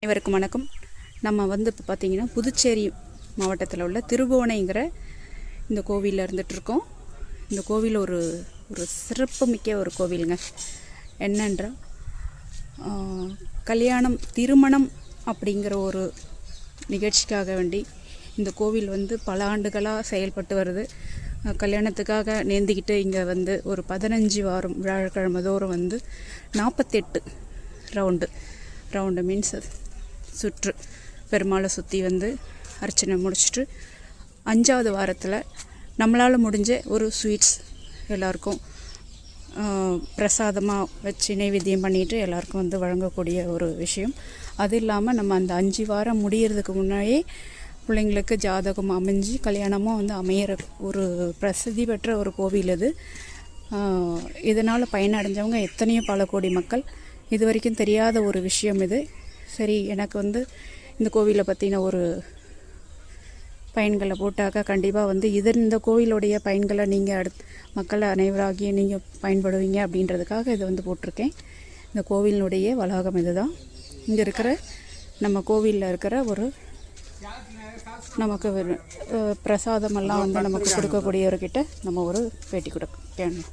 அனைவருக்கும் வணக்கம். நம்ம இப்போ பார்த்திங்கன்னா புதுச்சேரி மாவட்டத்தில் உள்ள திருபுவனைங்கிற இந்த கோவிலில் இருந்துகிட்ருக்கோம். இந்த கோவில் ஒரு சிறப்புமிக்க ஒரு கோவிலுங்க. என்னென்ற திருமணம் அப்படிங்கிற ஒரு நிகழ்ச்சிக்காக வேண்டி இந்த கோவில் பல ஆண்டுகளாக செயல்பட்டு வருது. கல்யாணத்துக்காக நேர்ந்திக்கிட்டு இங்கே ஒரு 15 வாரம் வியாழக்கிழமை தோறும் 48 ரவுண்டு மீன்ஸ் சுற்று பெருமாளை சுற்றி அர்ச்சனை முடிச்சுட்டு 5ஆவது வாரத்தில் நம்மளால் முடிஞ்ச ஒரு ஸ்வீட்ஸ் எல்லாருக்கும் பிரசாதமாக வச்சு நைவேத்தியம் பண்ணிவிட்டு எல்லாருக்கும் வழங்கக்கூடிய ஒரு விஷயம். அது இல்லாமல் நம்ம அந்த 5 வாரம் முடியறதுக்கு முன்னாடியே பிள்ளைங்களுக்கு ஜாதகம் அமைஞ்சு கல்யாணமும் அமையிற ஒரு பிரசித்தி பெற்ற ஒரு கோவில் இது. இதனால் பயனடைஞ்சவங்க எத்தனையோ பல கோடி மக்கள். இது வரைக்கும் தெரியாத ஒரு விஷயம் இது. சரி, எனக்கு இந்த கோவிலை பற்றின ஒரு பயன்களை போட்டாக்க கண்டிப்பாக இந்த கோவிலுடைய பயன்களை நீங்கள் மக்கள் அனைவராகிய நீங்கள் பயன்படுவீங்க அப்படின்றதுக்காக இது போட்டிருக்கேன். இந்த கோவிலினுடைய வளாகம் இது தான். இங்கே இருக்கிற நம்ம கோவிலில் இருக்கிற ஒரு நமக்கு பிரசாதமெல்லாம் நமக்கு கொடுக்கக்கூடியவர்கிட்ட நம்ம ஒரு பேட்டி கொடுக்கணும்.